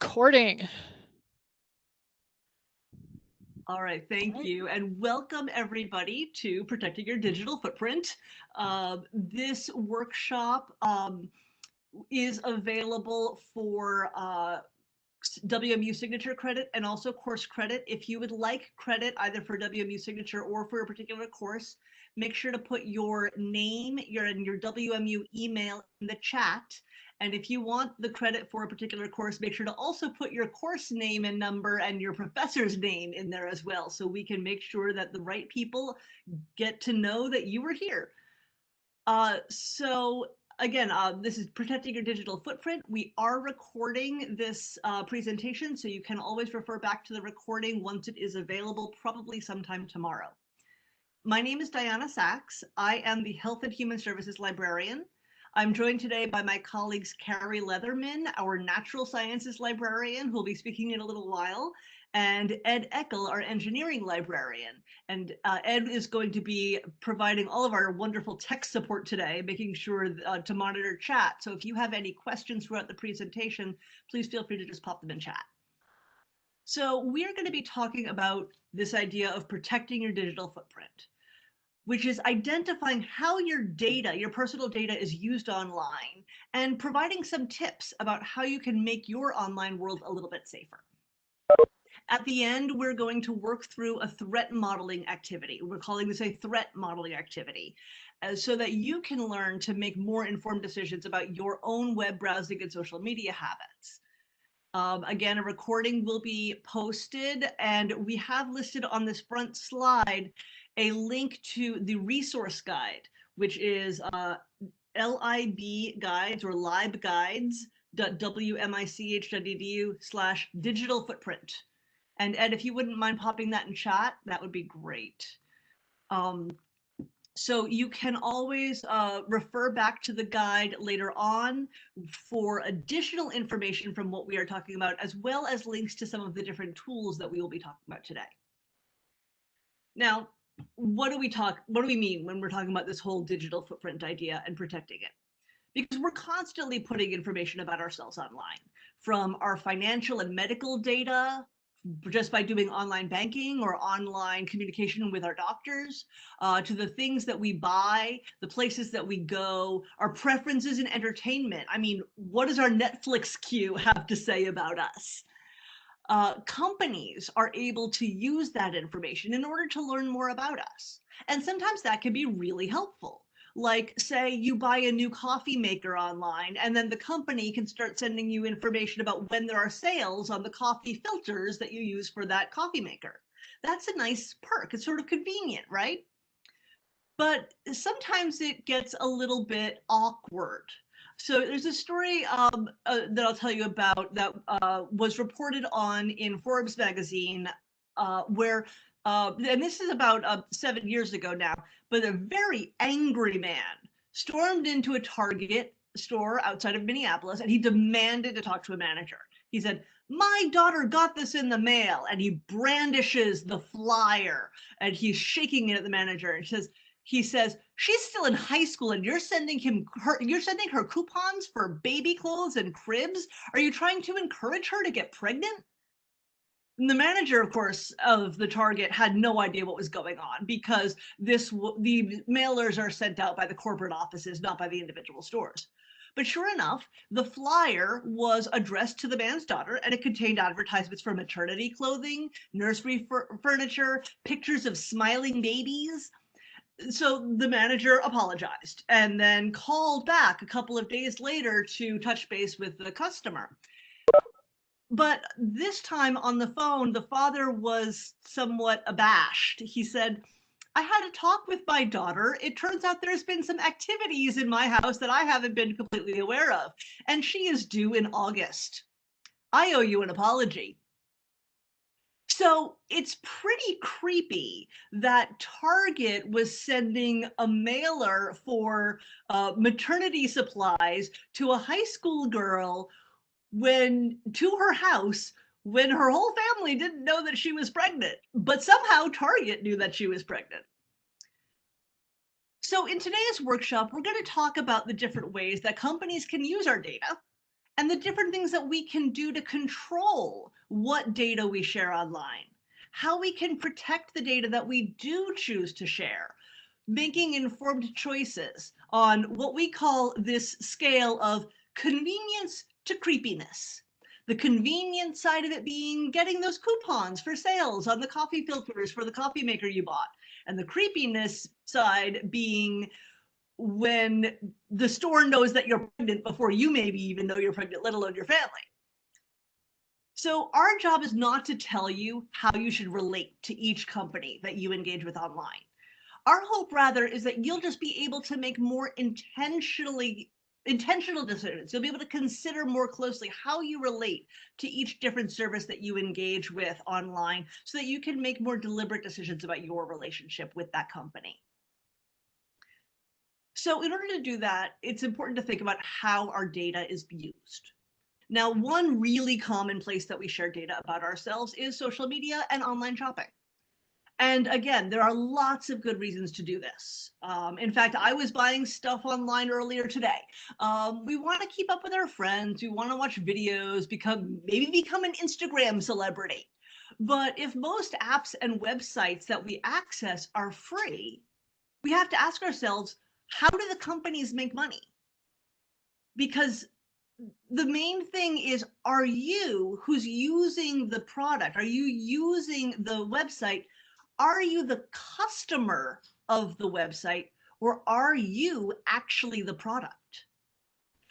recording. All right, thank you, and welcome everybody to Protecting Your Digital Footprint. This workshop is available for WMU signature credit and also course credit. If you would like credit either for WMU signature or for a particular course, make sure to put your name, your WMU email in the chat. And if you want the credit for a particular course, make sure to also put your course name and number and your professor's name in there as well, so we can make sure that the right people get to know that you were here. So again, this is Protecting Your Digital Footprint. We are recording this presentation, so you can always refer back to the recording once it is available, probably sometime tomorrow. My name is Diana Sachs. I am the Health and Human Services Librarian. I'm joined today by my colleagues Carrie Leatherman, our Natural Sciences Librarian, who will be speaking in a little while, and Ed Eckel, our Engineering Librarian. And Ed is going to be providing all of our wonderful tech support today, making sure to monitor chat. So if you have any questions throughout the presentation, please feel free to just pop them in chat. So we're going to be talking about this idea of protecting your digital footprint, which is identifying how your data, your personal data, is used online and providing some tips about how you can make your online world a little bit safer. At the end, we're going to work through a threat modeling activity. We're calling this a threat modeling activity, so that you can learn to make more informed decisions about your own web browsing and social media habits. Again, a recording will be posted, and we have listed on this front slide a link to the resource guide, which is LIB guides or libguides.wmich.edu/digital footprint. And Ed, if you wouldn't mind popping that in chat, that would be great. So you can always refer back to the guide later on for additional information from what we are talking about, as well as links to some of the different tools that we will be talking about today. Now, what do we mean when we're talking about this whole digital footprint idea and protecting it? Because we're constantly putting information about ourselves online, from our financial and medical data, just by doing online banking or online communication with our doctors, to the things that we buy, the places that we go, our preferences in entertainment. I mean, what does our Netflix queue have to say about us? Companies are able to use that information in order to learn more about us. And sometimes that can be really helpful. Like, say you buy a new coffee maker online, and then the company can start sending you information about when there are sales on the coffee filters that you use for that coffee maker. That's a nice perk. It's sort of convenient, right? But sometimes it gets a little bit awkward. So there's a story that I'll tell you about that was reported on in Forbes magazine, where, and this is about 7 years ago now, but a very angry man stormed into a Target store outside of Minneapolis, and he demanded to talk to a manager. He said, "My daughter got this in the mail," and he brandishes the flyer and he's shaking it at the manager and he says, "She's still in high school and you're sending her coupons for baby clothes and cribs. Are you trying to encourage her to get pregnant?" And the manager, of course, of the Target had no idea what was going on, because the mailers are sent out by the corporate offices, not by the individual stores. But sure enough, the flyer was addressed to the man's daughter, and it contained advertisements for maternity clothing, nursery furniture, pictures of smiling babies. So the manager apologized and then called back a couple of days later to touch base with the customer. But this time on the phone, the father was somewhat abashed. He said, "I had a talk with my daughter. It turns out there's been some activities in my house that I haven't been completely aware of, and she is due in August. I owe you an apology." So it's pretty creepy that Target was sending a mailer for maternity supplies to a high school girl to her house, when her whole family didn't know that she was pregnant, but somehow Target knew that she was pregnant. So in today's workshop, we're going to talk about the different ways that companies can use our data and the different things that we can do to control what data we share online, how we can protect the data that we do choose to share, making informed choices on what we call this scale of convenience to creepiness. The convenient side of it being getting those coupons for sales on the coffee filters for the coffee maker you bought, and the creepiness side being when the store knows that you're pregnant before you maybe even know you're pregnant, let alone your family. So our job is not to tell you how you should relate to each company that you engage with online. Our hope rather is that you'll just be able to make more intentional decisions. You'll be able to consider more closely how you relate to each different service that you engage with online so that you can make more deliberate decisions about your relationship with that company. So in order to do that, it's important to think about how our data is used. Now, one really common place that we share data about ourselves is social media and online shopping. And again, there are lots of good reasons to do this. In fact, I was buying stuff online earlier today. We want to keep up with our friends. We want to watch videos, maybe become an Instagram celebrity. But if most apps and websites that we access are free, we have to ask ourselves, how do the companies make money? Because the main thing is, are you who's using the product, are you using the website, are you the customer of the website, or are you actually the product?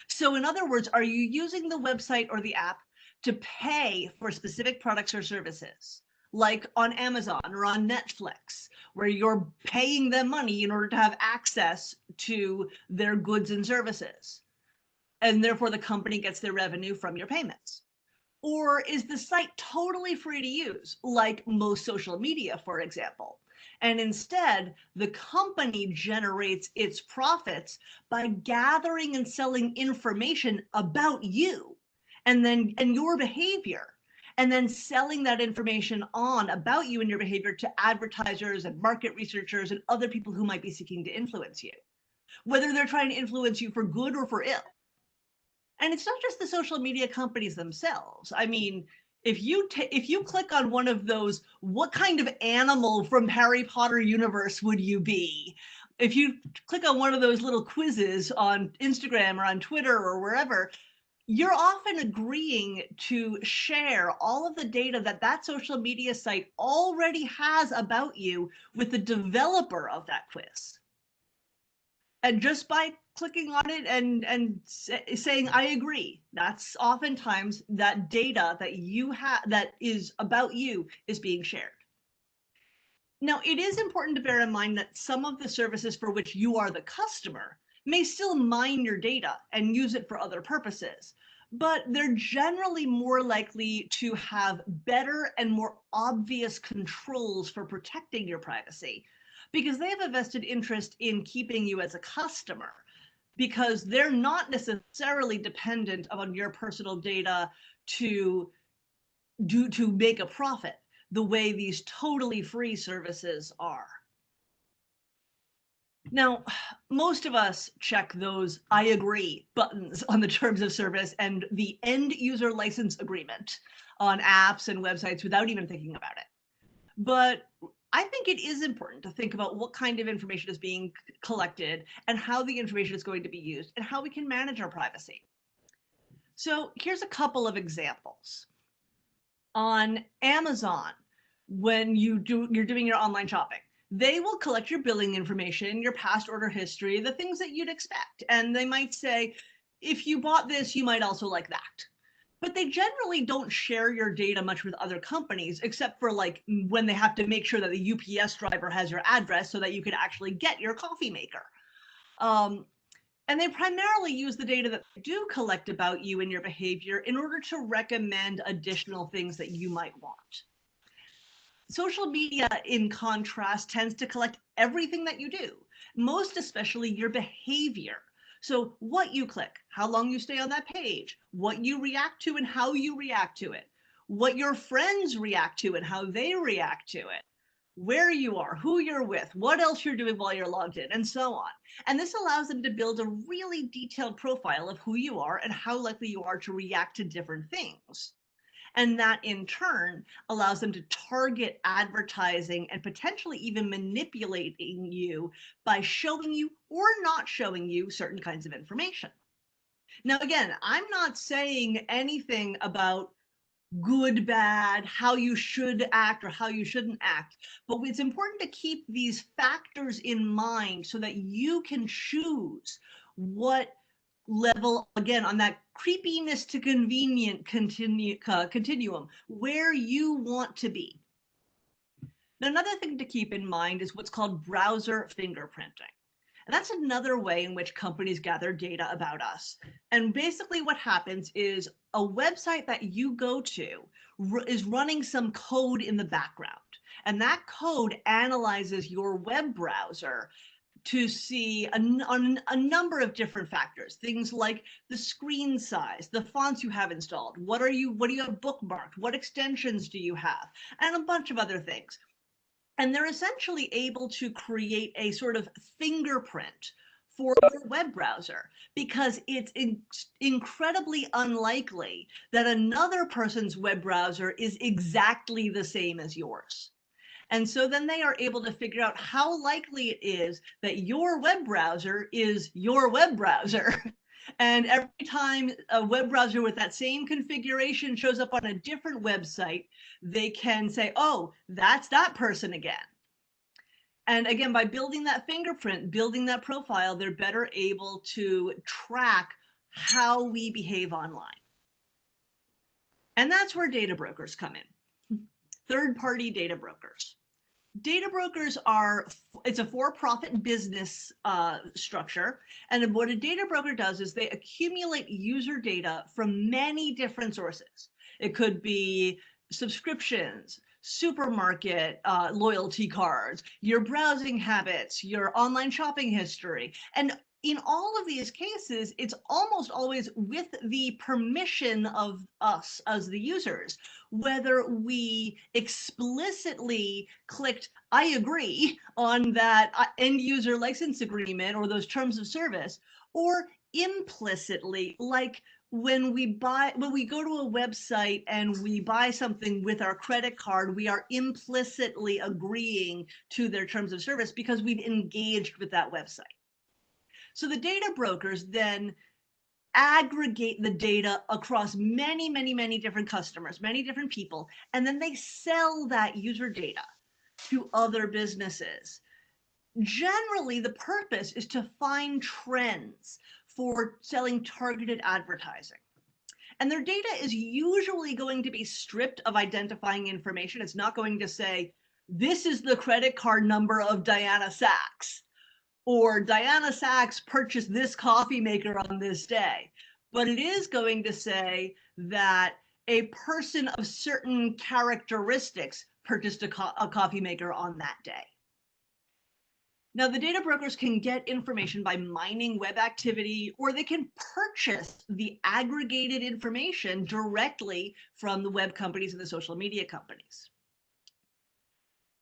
So in other words, are you using the website or the app to pay for specific products or services, like on Amazon or on Netflix, where you're paying them money in order to have access to their goods and services, and therefore the company gets their revenue from your payments? Or is the site totally free to use, like most social media, for example? And instead, the company generates its profits by gathering and selling information about you and your behavior, and then selling that information on about you and your behavior to advertisers and market researchers and other people who might be seeking to influence you, whether they're trying to influence you for good or for ill. And it's not just the social media companies themselves. I mean, if you click on one of those, what kind of animal from Harry Potter universe would you be? If you click on one of those little quizzes on Instagram or on Twitter or wherever, you're often agreeing to share all of the data that that social media site already has about you with the developer of that quiz. And just by clicking on it and saying I agree, that's oftentimes that data that you have that is about you is being shared. Now, it is important to bear in mind that some of the services for which you are the customer may still mine your data and use it for other purposes, but they're generally more likely to have better and more obvious controls for protecting your privacy, because they have a vested interest in keeping you as a customer, because they're not necessarily dependent on your personal data to make a profit the way these totally free services are. Now, most of us check those I agree buttons on the terms of service and the end user license agreement on apps and websites without even thinking about it. But I think it is important to think about what kind of information is being collected and how the information is going to be used and how we can manage our privacy. So here's a couple of examples. On Amazon, when you're doing your online shopping, they will collect your billing information, your past order history, the things that you'd expect. And they might say, if you bought this, you might also like that. But they generally don't share your data much with other companies, except for like when they have to make sure that the UPS driver has your address so that you can actually get your coffee maker. And they primarily use the data that they do collect about you and your behavior in order to recommend additional things that you might want. Social media, in contrast, tends to collect everything that you do, most especially your behavior. So what you click, how long you stay on that page, what you react to and how you react to it, what your friends react to and how they react to it, where you are, who you're with, what else you're doing while you're logged in, and so on. And this allows them to build a really detailed profile of who you are and how likely you are to react to different things. And that in turn allows them to target advertising and potentially even manipulating you by showing you or not showing you certain kinds of information. Now, again, I'm not saying anything about good, bad, how you should act or how you shouldn't act. But it's important to keep these factors in mind so that you can choose what level, again, on that creepiness to convenient continuum, where you want to be. Now, another thing to keep in mind is what's called browser fingerprinting. And that's another way in which companies gather data about us. And basically what happens is a website that you go to is running some code in the background. And that code analyzes your web browser to see a number of different factors, things like the screen size, the fonts you have installed, what do you have bookmarked, what extensions do you have, and a bunch of other things. And they're essentially able to create a sort of fingerprint for your web browser because it's incredibly unlikely that another person's web browser is exactly the same as yours. And so then they are able to figure out how likely it is that your web browser is your web browser. And every time a web browser with that same configuration shows up on a different website, they can say, oh, that's that person again. And again, by building that fingerprint, building that profile, they're better able to track how we behave online. And that's where data brokers come in. Third-party data brokers. Data brokers are, it's a for-profit business structure. And what a data broker does is they accumulate user data from many different sources. It could be subscriptions, supermarket loyalty cards, your browsing habits, your online shopping history. And in all of these cases, it's almost always with the permission of us as the users, whether we explicitly clicked, I agree on that end user license agreement or those terms of service, or implicitly, like when we go to a website and we buy something with our credit card, we are implicitly agreeing to their terms of service because we've engaged with that website. So the data brokers then aggregate the data across many, many, many different customers, many different people, and then they sell that user data to other businesses. Generally, the purpose is to find trends for selling targeted advertising. And their data is usually going to be stripped of identifying information. It's not going to say, this is the credit card number of Diana Sachs, or Diana Sachs purchased this coffee maker on this day. But it is going to say that a person of certain characteristics purchased a coffee maker on that day. Now, the data brokers can get information by mining web activity, or they can purchase the aggregated information directly from the web companies and the social media companies.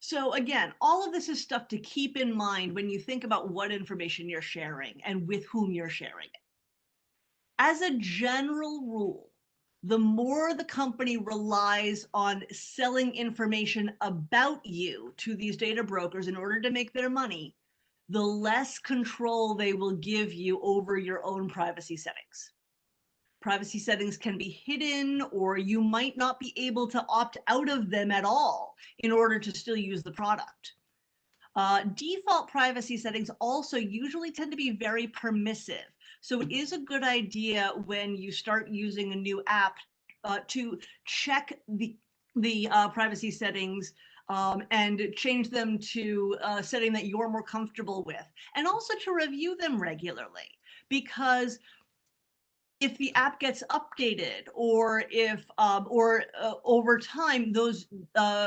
So again, all of this is stuff to keep in mind when you think about what information you're sharing and with whom you're sharing it. As a general rule, the more the company relies on selling information about you to these data brokers in order to make their money, the less control they will give you over your own privacy settings. Privacy settings can be hidden, or you might not be able to opt out of them at all in order to still use the product. Default privacy settings also usually tend to be very permissive. So it is a good idea when you start using a new app to check the privacy settings and change them to a setting that you're more comfortable with, and also to review them regularly, because if the app gets updated, or if over time those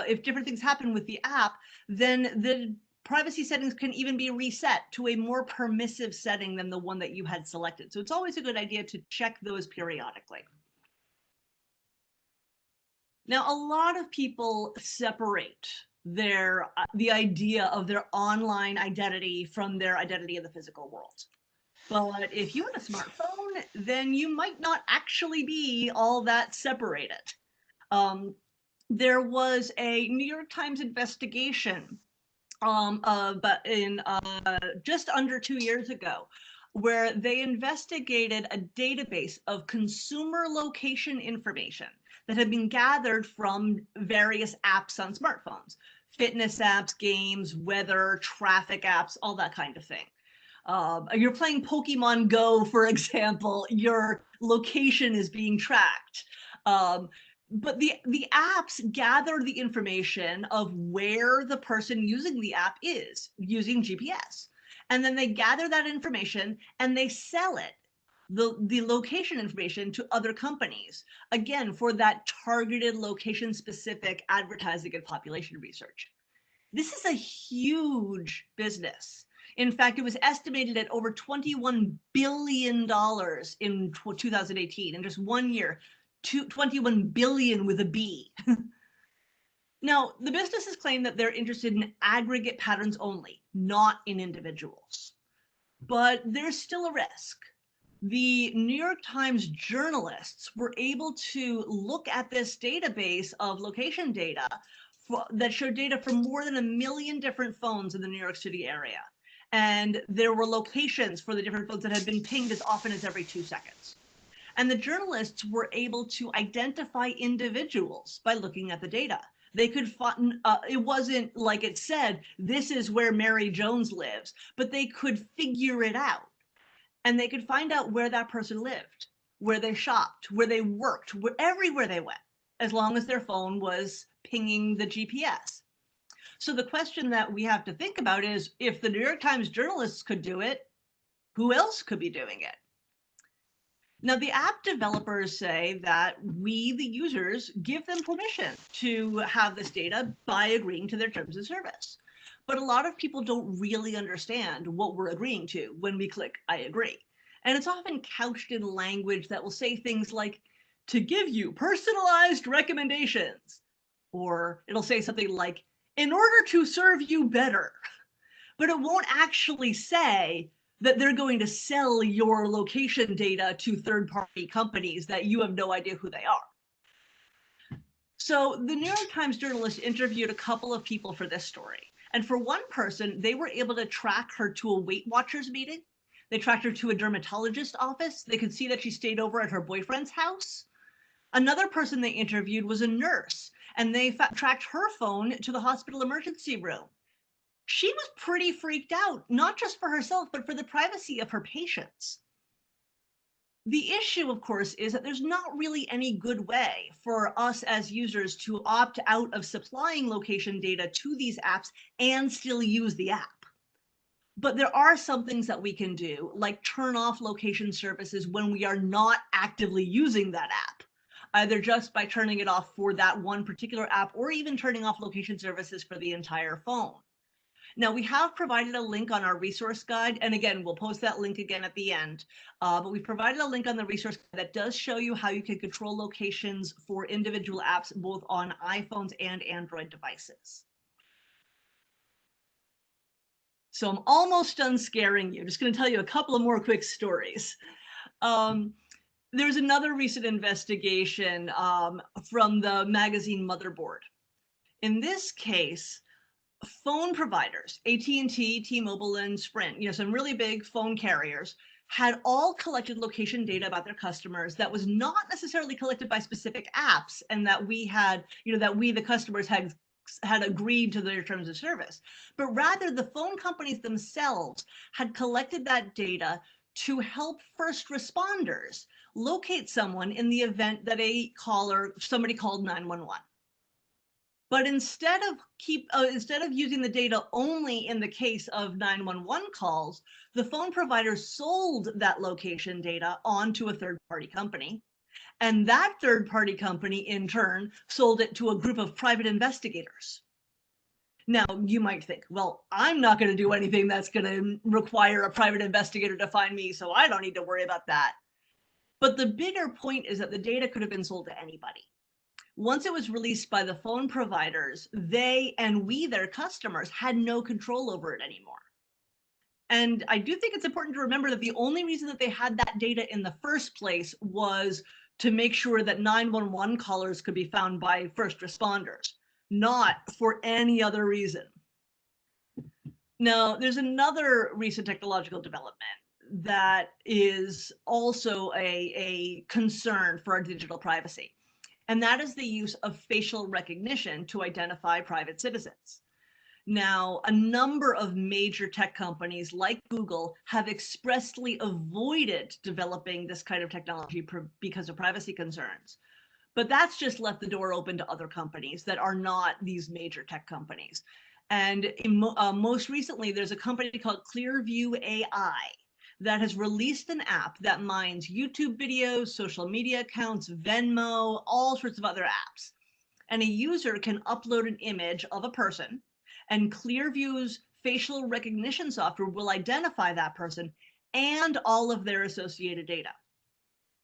if different things happen with the app, then the privacy settings can even be reset to a more permissive setting than the one that you had selected. So it's always a good idea to check those periodically. Now, a lot of people separate the idea of their online identity from their identity in the physical world. But if you had a smartphone, then you might not actually be all that separated. There was a New York Times investigation but in just under 2 years ago, where they investigated a database of consumer location information that had been gathered from various apps on smartphones, fitness apps, games, weather, traffic apps, all that kind of thing. You're playing Pokemon Go, for example, your location is being tracked. But the apps gather the information of where the person using the app is using GPS. And then they gather that information and they sell it, the location information, to other companies, again, for that targeted location specific advertising and population research. This is a huge business. In fact, it was estimated at over $21 billion in 2018, in just 1 year. 21 billion with a B. Now, the businesses claim that they're interested in aggregate patterns only, not in individuals. But there's still a risk. The New York Times journalists were able to look at this database of location data that showed data from more than 1 million different phones in the New York City area. And there were locations for the different phones that had been pinged as often as every 2 seconds. And the journalists were able to identify individuals by looking at the data. They could find, it wasn't like it said, this is where Mary Jones lives, but they could figure it out. And they could find out where that person lived, where they shopped, where they worked, everywhere they went, as long as their phone was pinging the GPS. So the question that we have to think about is, if the New York Times journalists could do it, who else could be doing it? Now, the app developers say that we, the users, give them permission to have this data by agreeing to their terms of service. But a lot of people don't really understand what we're agreeing to when we click I agree. And it's often couched in language that will say things like, to give you personalized recommendations. Or it'll say something like, in order to serve you better. But it won't actually say that they're going to sell your location data to third-party companies that you have no idea who they are. So the New York Times journalist interviewed a couple of people for this story. And for one person, they were able to track her to a Weight Watchers meeting. They tracked her to a dermatologist's office. They could see that she stayed over at her boyfriend's house. Another person they interviewed was a nurse, and they tracked her phone to the hospital emergency room. She was pretty freaked out, not just for herself, but for the privacy of her patients. The issue, of course, is that there's not really any good way for us as users to opt out of supplying location data to these apps and still use the app. But there are some things that we can do, like turn off location services when we are not actively using that app, either just by turning it off for that one particular app or even turning off location services for the entire phone. Now, we have provided a link on our resource guide, and again, we'll post that link again at the end, but we've provided a link on the resource guide that does show you how you can control locations for individual apps, both on iPhones and Android devices. So I'm almost done scaring you. I'm just going to tell you a couple of more quick stories. There's another recent investigation from the magazine Motherboard. In this case, phone providers, AT&T, T-Mobile, and Sprint, some really big phone carriers, had all collected location data about their customers that was not necessarily collected by specific apps, and that we had, that we, the customers, had agreed to their terms of service, but rather the phone companies themselves had collected that data to help first responders locate someone in the event that somebody called 911. But instead of using the data only in the case of 911 calls, the phone provider sold that location data onto a third-party company. And that third-party company, in turn, sold it to a group of private investigators. Now, you might think, well, I'm not going to do anything that's going to require a private investigator to find me, so I don't need to worry about that. But the bigger point is that the data could have been sold to anybody. Once it was released by the phone providers, they and we, their customers, had no control over it anymore. And I do think it's important to remember that the only reason that they had that data in the first place was to make sure that 911 callers could be found by first responders, not for any other reason. Now, there's another recent technological development that is also a concern for our digital privacy, and that is the use of facial recognition to identify private citizens. Now, a number of major tech companies like Google have expressly avoided developing this kind of technology because of privacy concerns. But that's just left the door open to other companies that are not these major tech companies. And most recently, there's a company called Clearview AI that has released an app that mines YouTube videos, social media accounts, Venmo, all sorts of other apps. And a user can upload an image of a person, and Clearview's facial recognition software will identify that person and all of their associated data.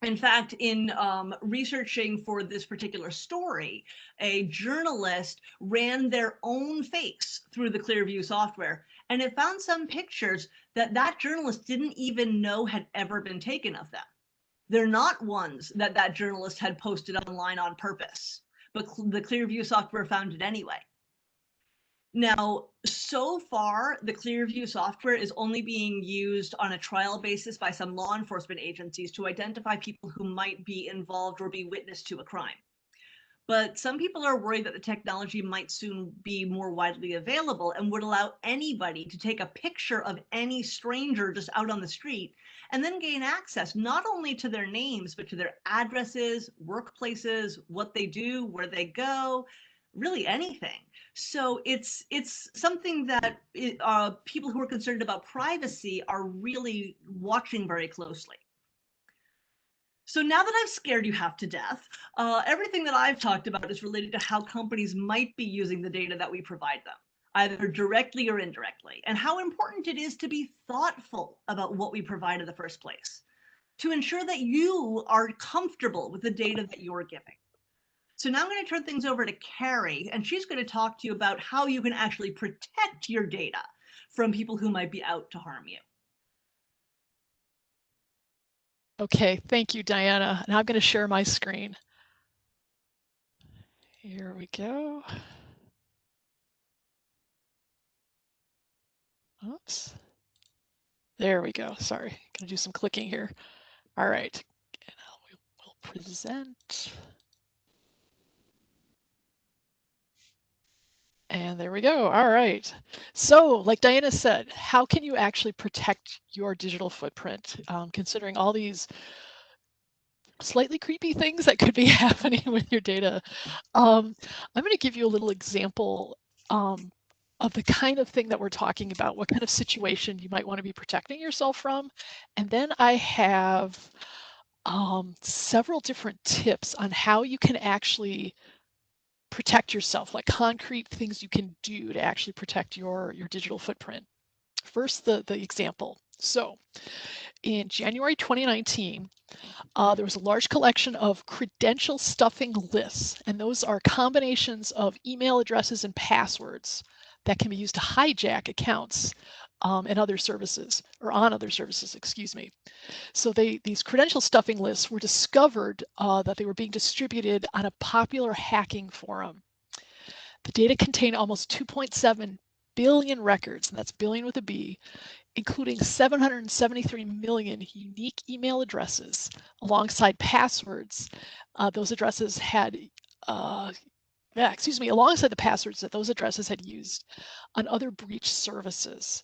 In fact, in researching for this particular story, a journalist ran their own face through the Clearview software, and it found some pictures that that journalist didn't even know had ever been taken of them. They're not ones that that journalist had posted online on purpose, but the Clearview software found it anyway. Now, so far, the Clearview software is only being used on a trial basis by some law enforcement agencies to identify people who might be involved or be witness to a crime. But some people are worried that the technology might soon be more widely available and would allow anybody to take a picture of any stranger just out on the street and then gain access not only to their names, but to their addresses, workplaces, what they do, where they go, really anything. So it's something that people who are concerned about privacy are really watching very closely. So now that I've scared you half to death, everything that I've talked about is related to how companies might be using the data that we provide them, either directly or indirectly, and how important it is to be thoughtful about what we provide in the first place, to ensure that you are comfortable with the data that you're giving. So now I'm going to turn things over to Carrie, and she's going to talk to you about how you can actually protect your data from people who might be out to harm you. Okay, thank you, Diana. Now I'm going to share my screen. Here we go. Oops. There we go. Sorry, going to do some clicking here. All right, and we'll present. And there we go. All right. So like Diana said, how can you actually protect your digital footprint, considering all these slightly creepy things that could be happening with your data? I'm going to give you a little example of the kind of thing that we're talking about, what kind of situation you might want to be protecting yourself from. And then I have several different tips on how you can actually protect yourself, like concrete things you can do to actually protect your digital footprint. First, the example. So in January 2019, there was a large collection of credential stuffing lists, and those are combinations of email addresses and passwords that can be used to hijack accounts and other services, or on other services, excuse me. So these credential stuffing lists were discovered that they were being distributed on a popular hacking forum. The data contained almost 2.7 billion records, and that's billion with a B, including 773 million unique email addresses alongside passwords. Those addresses had, alongside the passwords that those addresses had used on other breach services.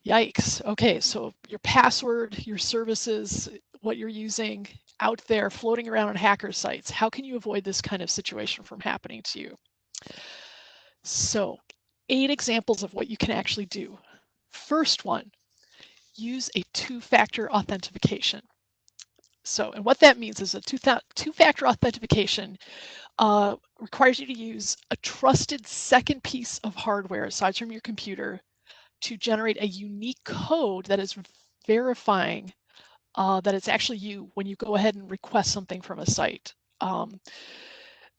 Yikes. Okay, so your password, your services, what you're using out there floating around on hacker sites. How can you avoid this kind of situation from happening to you? So 8 examples of what you can actually do. First one, use a two-factor authentication. So, and what that means is a two-factor authentication requires you to use a trusted second piece of hardware aside from your computer to generate a unique code that is verifying that it's actually you when you go ahead and request something from a site.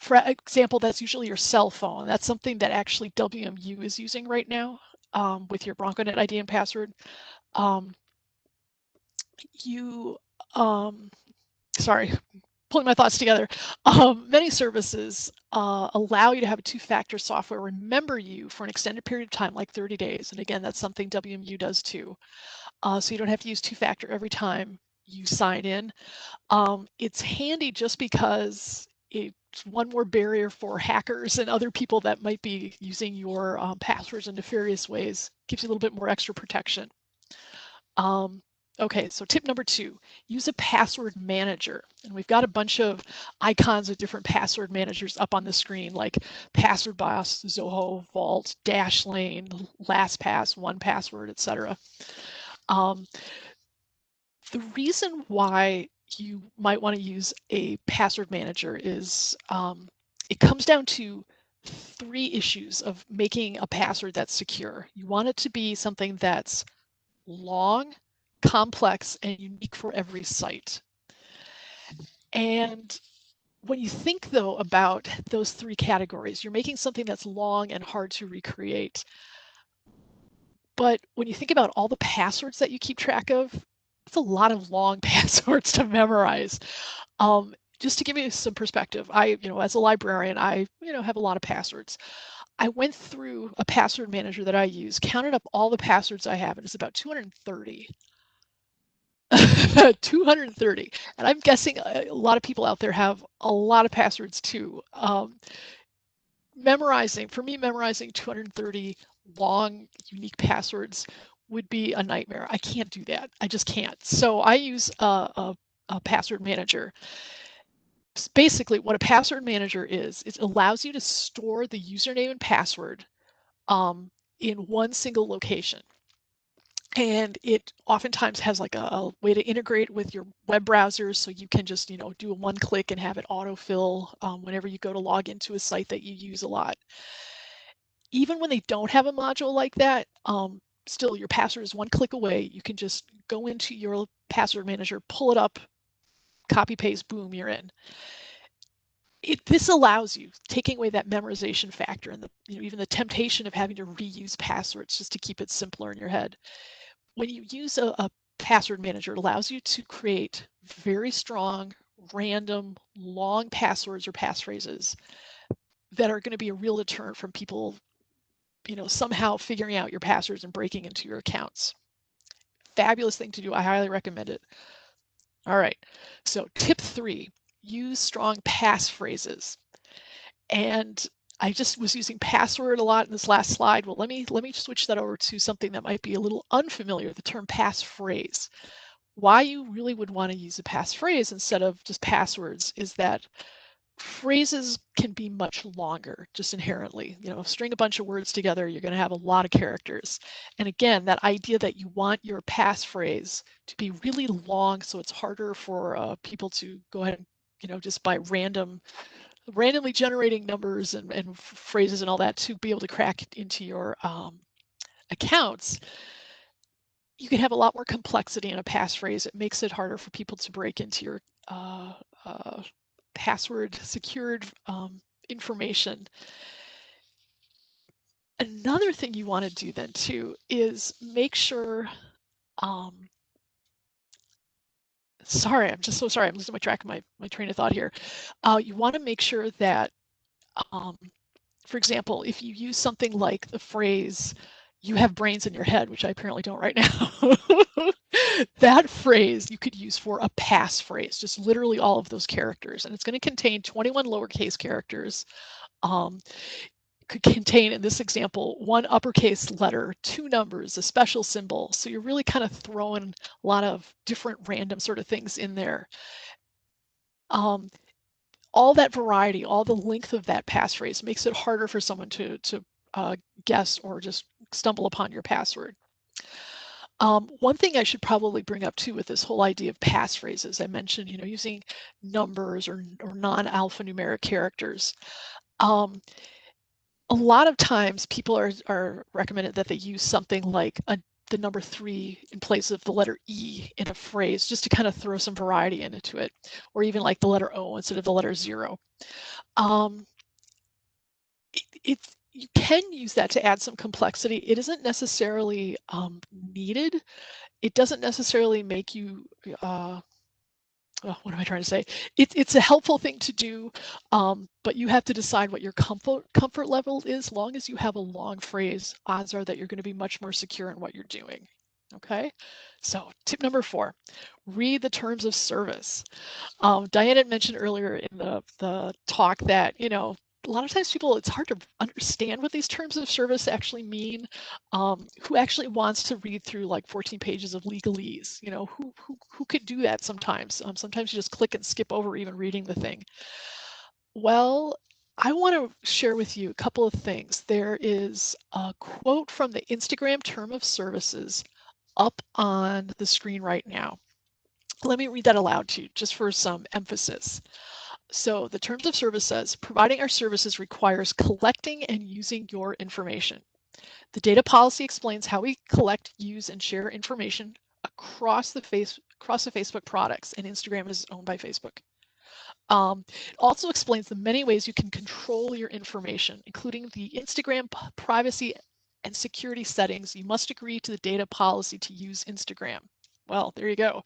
For example, that's usually your cell phone. That's something that actually WMU is using right now with your BroncoNet ID and password. Um, you, sorry, pulling my thoughts together. Many services allow you to have a two-factor software remember you for an extended period of time, like 30 days. And again, that's something WMU does too. So you don't have to use two-factor every time you sign in. It's handy just because it's one more barrier for hackers and other people that might be using your passwords in nefarious ways. Gives you a little bit more extra protection. Okay, so tip number 2, use a password manager. And we've got a bunch of icons of different password managers up on the screen, like Password Boss, Zoho, Vault, Dashlane, LastPass, 1Password, etc. The reason why you might want to use a password manager is it comes down to 3 issues of making a password that's secure. You want it to be something that's long, complex, and unique for every site. And when you think, though, about those 3 categories, you're making something that's long and hard to recreate. But when you think about all the passwords that you keep track of, it's a lot of long passwords to memorize. Just to give you some perspective, as a librarian, I have a lot of passwords. I went through a password manager that I use, counted up all the passwords I have, and it's about 230. 230. And I'm guessing a lot of people out there have a lot of passwords too. Memorizing 230 long, unique passwords would be a nightmare. I can't do that. I just can't. So I use a password manager. Basically, what a password manager is, it allows you to store the username and password in one single location. And it oftentimes has like a way to integrate with your web browsers, so you can just do a one click and have it autofill whenever you go to log into a site that you use a lot. Even when they don't have a module like that, still your password is one click away. You can just go into your password manager, pull it up, copy paste, boom, you're in. This allows you, taking away that memorization factor and even the temptation of having to reuse passwords just to keep it simpler in your head. When you use a password manager, it allows you to create very strong, random, long passwords or passphrases that are going to be a real deterrent from people, somehow figuring out your passwords and breaking into your accounts. Fabulous thing to do. I highly recommend it. All right. So tip 3, use strong passphrases. And I just was using password a lot in this last slide. Well, let me switch that over to something that might be a little unfamiliar, the term passphrase. Why you really would want to use a passphrase instead of just passwords is that phrases can be much longer just inherently. String a bunch of words together, you're going to have a lot of characters. And again, that idea that you want your passphrase to be really long so it's harder for people to go ahead and, just by randomly generating numbers and phrases and all that to be able to crack into your accounts, you can have a lot more complexity in a passphrase. It makes it harder for people to break into your password secured information. Another thing you want to do then too is make sure, sorry, I'm just so sorry, I'm losing my track of my train of thought here. You want to make sure that, for example, if you use something like the phrase, "You have brains in your head," which I apparently don't right now, that phrase you could use for a passphrase, just literally all of those characters. And it's going to contain 21 lowercase characters. Could contain, in this example, 1 uppercase letter, 2 numbers, a special symbol. So you're really kind of throwing a lot of different random sort of things in there. All that variety, all the length of that passphrase makes it harder for someone to guess or just stumble upon your password. One thing I should probably bring up too with this whole idea of passphrases, I mentioned, using numbers or non-alphanumeric characters. A lot of times people are recommended that they use something like the number 3 in place of the letter E in a phrase, just to kind of throw some variety into it, or even like the letter O instead of the letter 0. Um, it's you can use that to add some complexity. It isn't necessarily needed. It doesn't necessarily make you what am I trying to say? It's a helpful thing to do, but you have to decide what your comfort level is. Long as you have a long phrase, odds are that you're going to be much more secure in what you're doing. Okay, so tip number 4, read the terms of service. Diane had mentioned earlier in the talk that, a lot of times people, it's hard to understand what these terms of service actually mean. Who actually wants to read through like 14 pages of legalese? Who could do that sometimes? Sometimes you just click and skip over even reading the thing. Well, I want to share with you a couple of things. There is a quote from the Instagram term of services up on the screen right now. Let me read that aloud to you just for some emphasis. So the terms of service says, providing our services requires collecting and using your information. The data policy explains how we collect, use, and share information across the Facebook products, and Instagram is owned by Facebook. It also explains the many ways you can control your information, including the Instagram privacy and security settings. You must agree to the data policy to use Instagram. Well, there you go.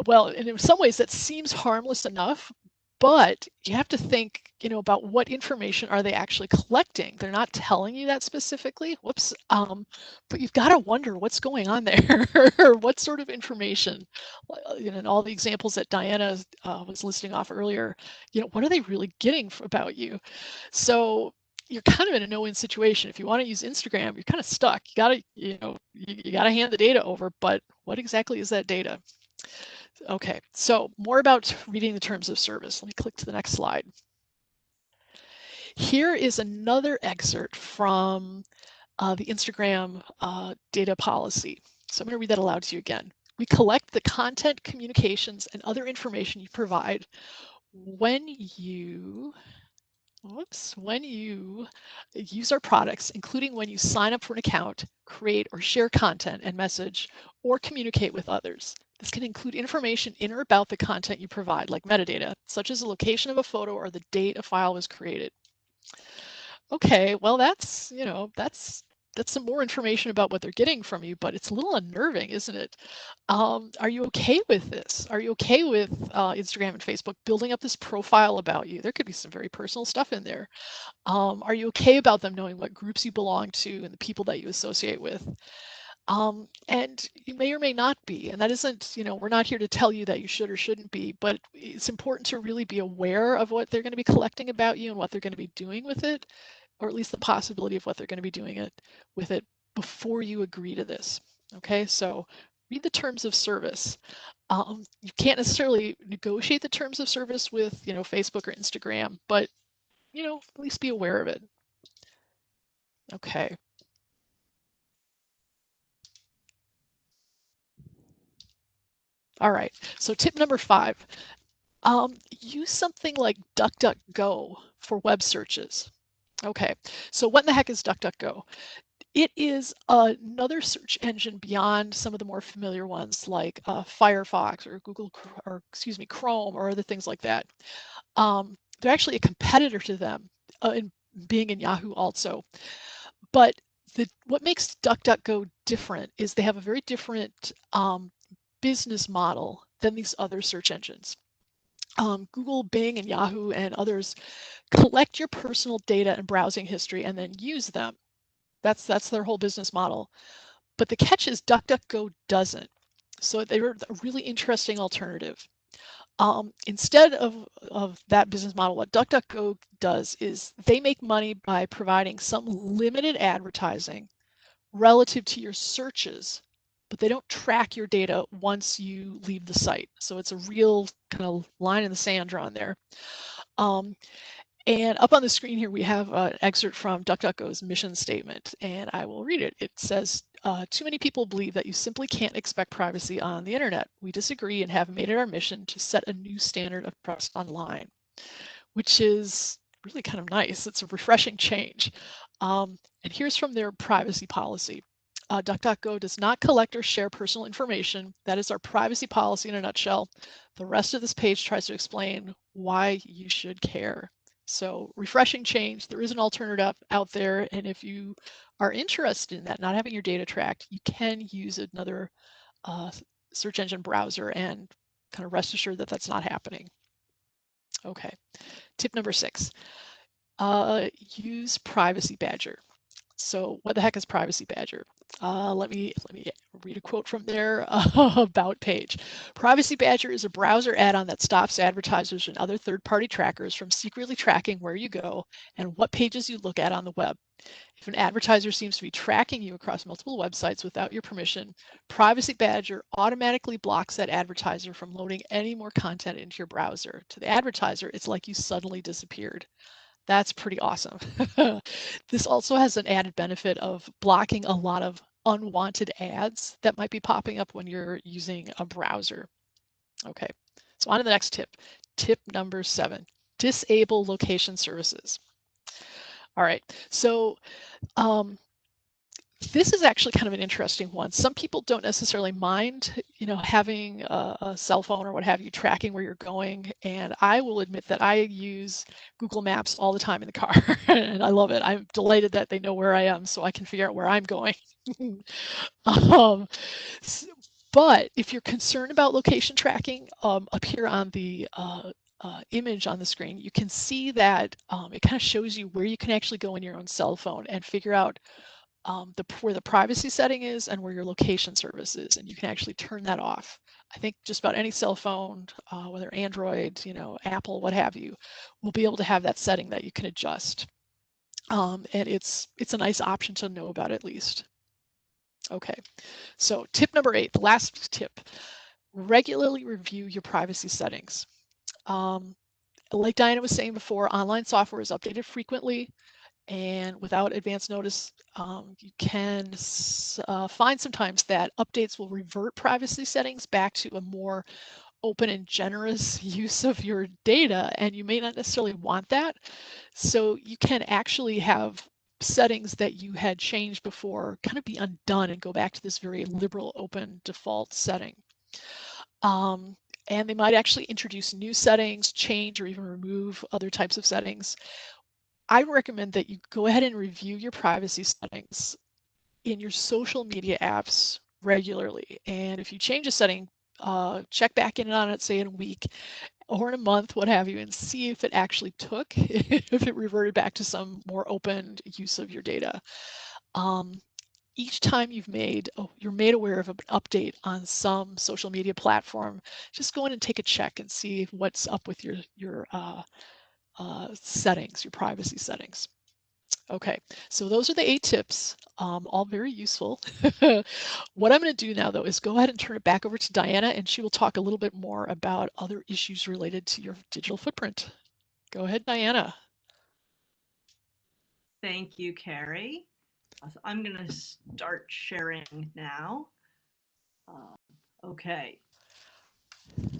Well, and in some ways that seems harmless enough, but you have to think, about what information are they actually collecting. They're not telling you that specifically. Whoops. But you've got to wonder what's going on there. What sort of information, in all the examples that Diana was listing off earlier, what are they really getting about you? So you're kind of in a no-win situation. If you want to use Instagram, you're kind of stuck. You got to, you got to hand the data over, but what exactly is that data? Okay, so more about reading the terms of service. Let me click to the next slide. Here is another excerpt from the Instagram data policy. So I'm going to read that aloud to you again. We collect the content, communications, and other information you provide when you use our products, including when you sign up for an account, create or share content and message, or communicate with others. This can include information in or about the content you provide, like metadata, such as the location of a photo or the date a file was created. Okay, well, that's some more information about what they're getting from you, but it's a little unnerving, isn't it? Are you okay with this? Are you okay with Instagram and Facebook building up this profile about you? There could be some very personal stuff in there. Are you okay about them knowing what groups you belong to and the people that you associate with? And you may or may not be, and that isn't, we're not here to tell you that you should or shouldn't be, but it's important to really be aware of what they're going to be collecting about you and what they're going to be doing with it, or at least the possibility of what they're going to be doing with it before you agree to this. Okay, so read the terms of service. You can't necessarily negotiate the terms of service with, Facebook or Instagram, but, at least be aware of it. Okay. All right, so tip number 5, use something like DuckDuckGo for web searches. Okay, so what in the heck is DuckDuckGo? It is another search engine beyond some of the more familiar ones like Firefox or Chrome or other things like that. They're actually a competitor to them in Bing and Yahoo also. But what makes DuckDuckGo different is they have a very different business model than these other search engines. Google, Bing, and Yahoo and others collect your personal data and browsing history and then use them. That's their whole business model. But the catch is DuckDuckGo doesn't. So they were a really interesting alternative. Instead of that business model, what DuckDuckGo does is they make money by providing some limited advertising relative to your searches, but they don't track your data once you leave the site. So it's a real kind of line in the sand drawn there. And up on the screen here, we have an excerpt from DuckDuckGo's mission statement, and I will read it. It says, too many people believe that you simply can't expect privacy on the internet. We disagree and have made it our mission to set a new standard of trust online, which is really kind of nice. It's a refreshing change. And here's from their privacy policy. DuckDuckGo does not collect or share personal information. That is our privacy policy in a nutshell. The rest of this page tries to explain why you should care. So refreshing change, there is an alternative out there. And if you are interested in that, not having your data tracked, you can use another uh, search engine browser and kind of rest assured that that's not happening. Okay, tip number 6, use Privacy Badger. So what the heck is Privacy Badger? Let me read a quote from their about page. Privacy Badger is a browser add-on that stops advertisers and other third-party trackers from secretly tracking where you go and what pages you look at on the web. If an advertiser seems to be tracking you across multiple websites without your permission, Privacy Badger automatically blocks that advertiser from loading any more content into your browser. To the advertiser, it's like you suddenly disappeared. That's pretty awesome. This also has an added benefit of blocking a lot of unwanted ads that might be popping up when you're using a browser. Okay, so on to the next tip. Tip number 7, disable location services. All right, so um, this is actually kind of an interesting one. Some people don't necessarily mind, having a cell phone or what have you tracking where you're going. And I will admit that I use Google Maps all the time in the car, and I love it. I'm delighted that they know where I am, so I can figure out where I'm going. um, but if you're concerned about location tracking, up here on the image on the screen, you can see that it kind of shows you where you can actually go in your own cell phone and figure out where the privacy setting is and where your location service is, and you can actually turn that off. I think just about any cell phone, whether Android, Apple, what have you, will be able to have that setting that you can adjust. And it's a nice option to know about at least. Okay, so tip number 8, the last tip, regularly review your privacy settings. Like Diana was saying before, online software is updated frequently. And without advance notice, you can find sometimes that updates will revert privacy settings back to a more open and generous use of your data, and you may not necessarily want that. So you can actually have settings that you had changed before kind of be undone and go back to this very liberal open default setting. And they might actually introduce new settings, change, or even remove other types of settings. I recommend that you go ahead and review your privacy settings in your social media apps regularly. And if you change a setting, check back in on it, say in a week or in a month, what have you, and see if it actually took, if it reverted back to some more open use of your data. Each time you're made aware of an update on some social media platform, just go in and take a check and see what's up with your settings, your privacy settings. Okay, so those are the 8 tips, all very useful. What I'm going to do now, though, is go ahead and turn it back over to Diana, and she will talk a little bit more about other issues related to your digital footprint. Go ahead, Diana. Thank you, Carrie. So I'm going to start sharing now. Okay.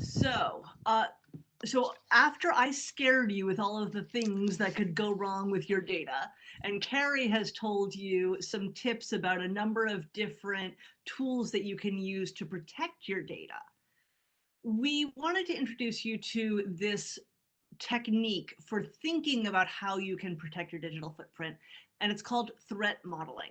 So after I scared you with all of the things that could go wrong with your data, and Carrie has told you some tips about a number of different tools that you can use to protect your data, we wanted to introduce you to this technique for thinking about how you can protect your digital footprint, and it's called threat modeling.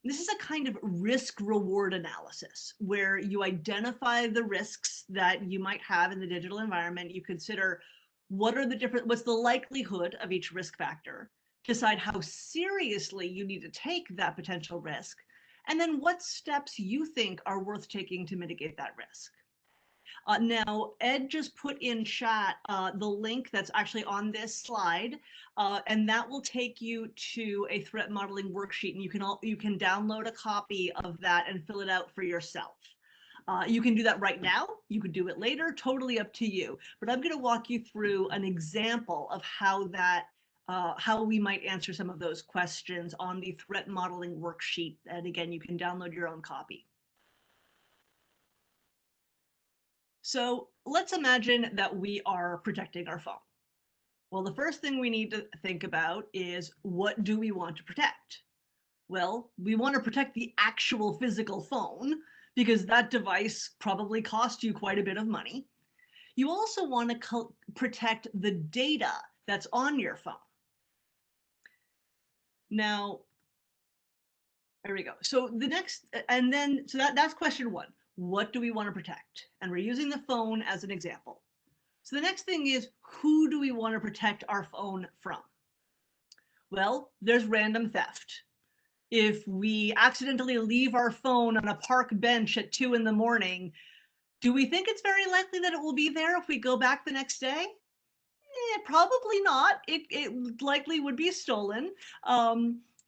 This is a kind of risk reward analysis where you identify the risks that you might have in the digital environment. You consider what's the likelihood of each risk factor, decide how seriously you need to take that potential risk, and then what steps you think are worth taking to mitigate that risk. Now, Ed just put in chat the link that's actually on this slide, and that will take you to a threat modeling worksheet, and you can download a copy of that and fill it out for yourself. You can do that right now. You could do it later, totally up to you. But I'm going to walk you through an example of how we might answer some of those questions on the threat modeling worksheet. And again, you can download your own copy. So let's imagine that we are protecting our phone. Well, the first thing we need to think about is, what do we want to protect? Well, we want to protect the actual physical phone because that device probably cost you quite a bit of money. You also want to protect the data that's on your phone. Now, there we go. So the next, and then, so that's question one. What do we want to protect? And we're using the phone as an example. So the next thing is, who do we want to protect our phone from? Well, there's random theft. If we accidentally leave our phone on a park bench at 2 in the morning, do we think it's very likely that it will be there if we go back the next day? Probably not. It likely would be stolen.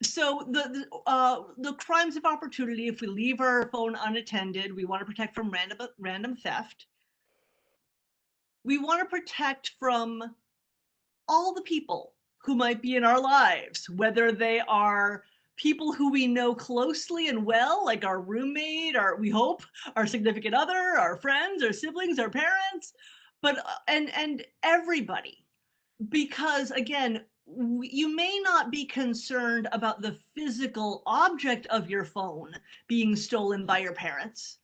So the crimes of opportunity, if we leave our phone unattended, we want to protect from random theft. We want to protect from all the people who might be in our lives, whether they are people who we know closely and well, like our roommate, we hope, our significant other, our friends, our siblings, our parents, but and everybody. Because again, you may not be concerned about the physical object of your phone being stolen by your parents,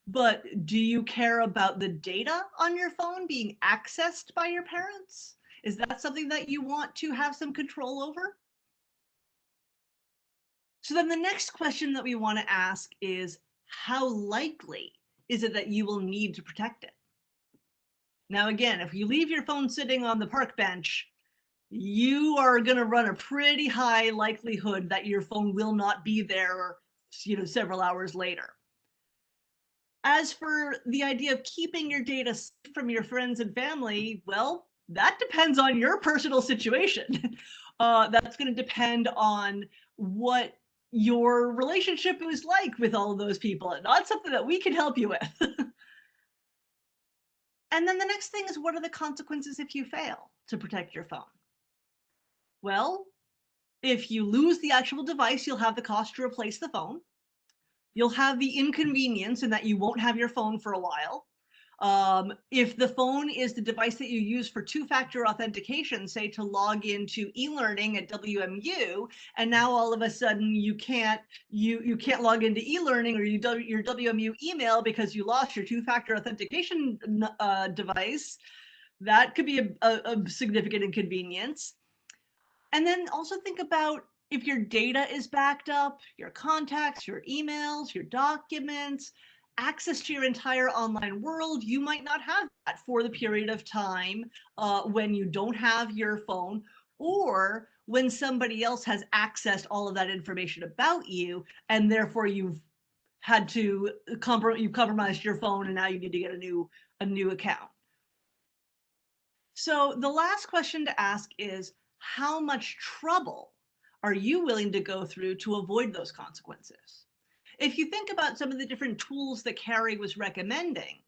but do you care about the data on your phone being accessed by your parents? Is that something that you want to have some control over? So then the next question that we want to ask is, how likely is it that you will need to protect it? Now, again, if you leave your phone sitting on the park bench, you are going to run a pretty high likelihood that your phone will not be there, several hours later. As for the idea of keeping your data safe from your friends and family, well, that depends on your personal situation. That's going to depend on what your relationship is like with all of those people, and not something that we can help you with. And then the next thing is, what are the consequences if you fail to protect your phone? Well, if you lose the actual device, you'll have the cost to replace the phone. You'll have the inconvenience in that you won't have your phone for a while. If the phone is the device that you use for two-factor authentication, say to log into e-learning at WMU, and now all of a sudden you can't log into e-learning or your WMU email because you lost your two-factor authentication device, that could be a significant inconvenience. And then also think about if your data is backed up, your contacts, your emails, your documents, access to your entire online world, you might not have that for the period of time when you don't have your phone, or when somebody else has accessed all of that information about you, and therefore you've had to you've compromised your phone, and now you need to get a new account. So the last question to ask is, how much trouble are you willing to go through to avoid those consequences? If you think about some of the different tools that Carrie was recommending,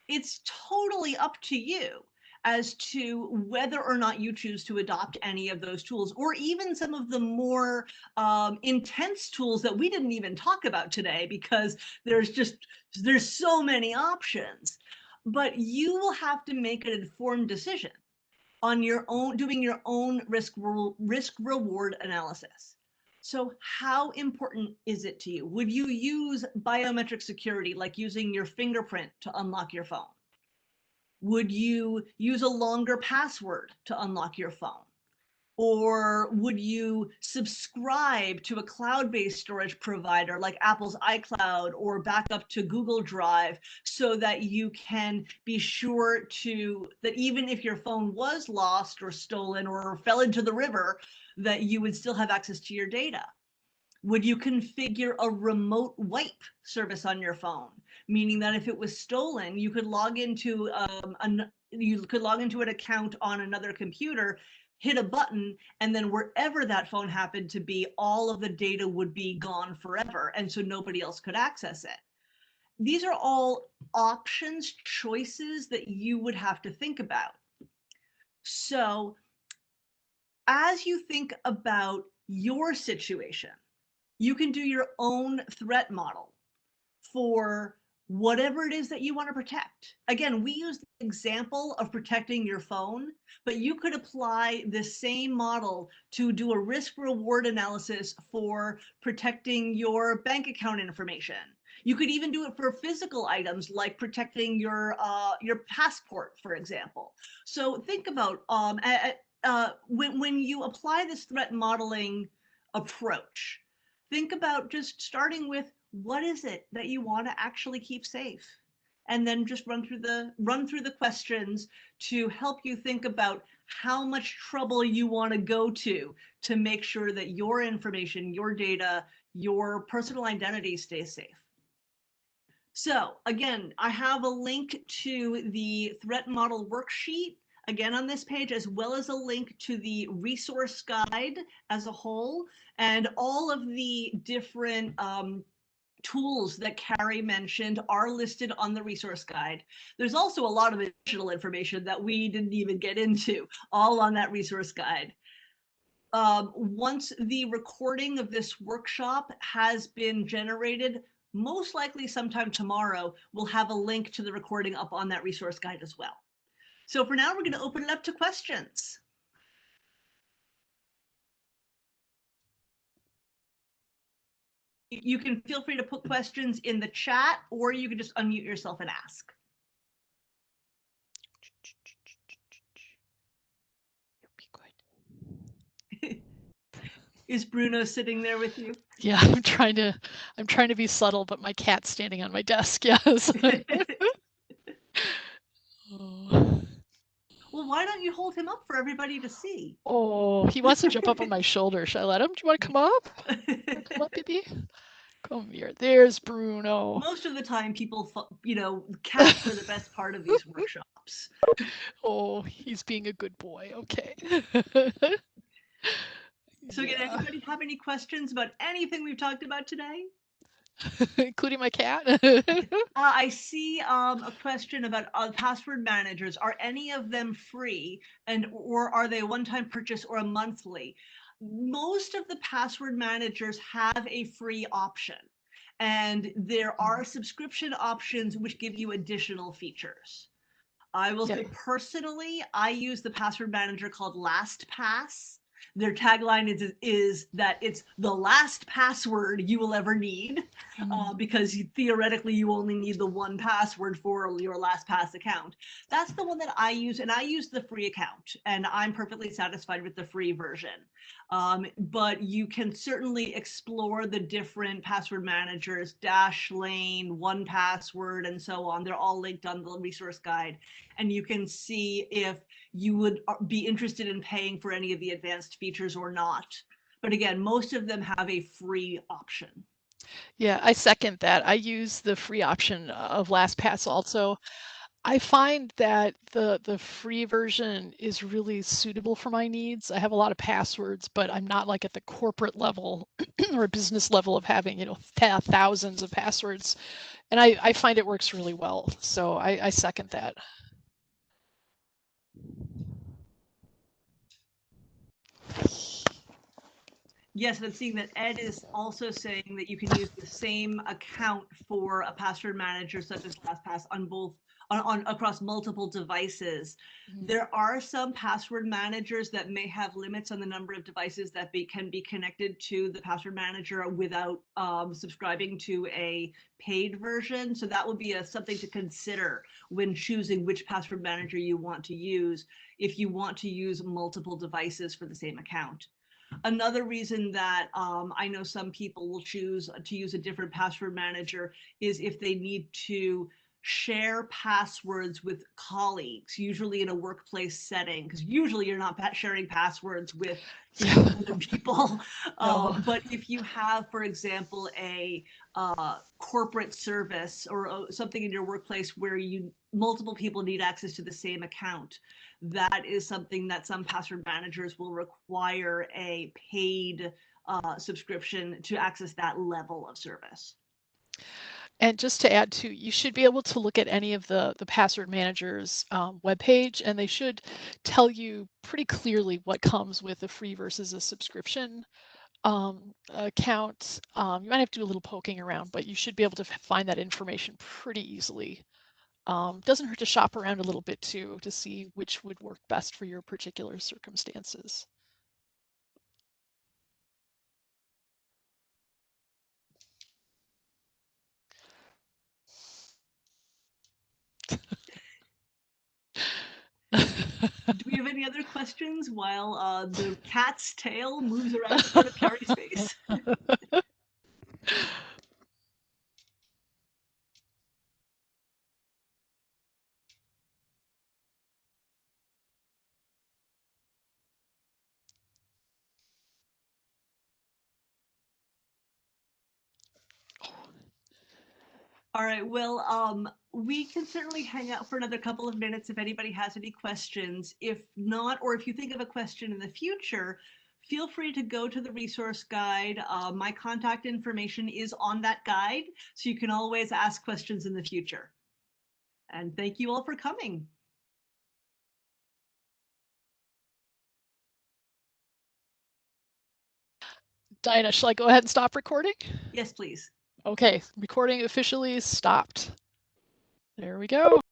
it's totally up to you as to whether or not you choose to adopt any of those tools, or even some of the more intense tools that we didn't even talk about today, because there's so many options. But you will have to make an informed decision on your own, doing your own risk reward analysis. So how important is it to you? Would you use biometric security, like using your fingerprint to unlock your phone? Would you use a longer password to unlock your phone? Or would you subscribe to a cloud-based storage provider like Apple's iCloud or back up to Google Drive, so that you can be sure that even if your phone was lost or stolen or fell into the river, that you would still have access to your data? Would you configure a remote wipe service on your phone, meaning that if it was stolen, you could log into an account on another computer, hit a button, and then wherever that phone happened to be, all of the data would be gone forever, and so nobody else could access it. These are all options, choices that you would have to think about. So as you think about your situation, you can do your own threat model for whatever it is that you want to protect. Again, we use the example of protecting your phone, but you could apply the same model to do a risk reward analysis for protecting your bank account information. You could even do it for physical items like protecting your passport, for example. So think about when you apply this threat modeling approach, think about just starting with what is it that you want to actually keep safe, and then just run through the questions to help you think about how much trouble you want to go to make sure that your information, your data, your personal identity stays safe. So again, I have a link to the threat model worksheet again on this page, as well as a link to the resource guide as a whole, and all of the different tools that Carrie mentioned are listed on the resource guide. There's also a lot of additional information that we didn't even get into, all on that resource guide. Once the recording of this workshop has been generated, most likely sometime tomorrow, we'll have a link to the recording up on that resource guide as well. So for now, we're going to open it up to questions. You can feel free to put questions in the chat, or you can just unmute yourself and ask. Is Bruno sitting there with you? Yeah, I'm trying to be subtle, but my cat's standing on my desk. Yes. Oh. Well, why don't you hold him up for everybody to see? Oh, he wants to jump up on my shoulder. Should I let him? Do you want to come up? Come up, baby. Come here. There's Bruno. Most of the time, people, cats are the best part of these workshops. Oh, he's being a good boy. Okay. So again, anybody have any questions about anything we've talked about today? Including my cat? I see a question about password managers. Are any of them free, or are they a one-time purchase or a monthly? Most of the password managers have a free option, and there are subscription options which give you additional features. I will say personally, I use the password manager called LastPass. Their tagline is that it's the last password you will ever need, because theoretically you only need the one password for your LastPass account. That's the one that I use, and I use the free account, and I'm perfectly satisfied with the free version. But you can certainly explore the different password managers, Dashlane, 1Password, and so on. They're all linked on the resource guide, and you can see if you would be interested in paying for any of the advanced features or not. But again, most of them have a free option. Yeah, I second that. I use the free option of LastPass also. I find that the free version is really suitable for my needs. I have a lot of passwords, but I'm not like at the corporate level or business level of having, thousands of passwords. And I find it works really well. So I second that. Yes, and I'm seeing that Ed is also saying that you can use the same account for a password manager such as LastPass on both across multiple devices. There are some password managers that may have limits on the number of devices that can be connected to the password manager without subscribing to a paid version. So that would be something to consider when choosing which password manager you want to use, if you want to use multiple devices for the same account. Another reason that I know some people will choose to use a different password manager is if they need to share passwords with colleagues, usually in a workplace setting, because usually you're not sharing passwords with other people. No. But if you have, for example, a corporate service or something in your workplace where multiple people need access to the same account, that is something that some password managers will require a paid subscription to access that level of service. And just to add to, you should be able to look at any of the password manager's webpage, and they should tell you pretty clearly what comes with a free versus a subscription account. You might have to do a little poking around, but you should be able to find that information pretty easily. Doesn't hurt to shop around a little bit too to see which would work best for your particular circumstances. Do we have any other questions while the cat's tail moves around in front of Carrie's face? All right, well, we can certainly hang out for another couple of minutes if anybody has any questions. If not, or if you think of a question in the future, feel free to go to the resource guide. My contact information is on that guide, so you can always ask questions in the future. And thank you all for coming. Dinah, shall I go ahead and stop recording? Yes, please. Okay, recording officially stopped. There we go.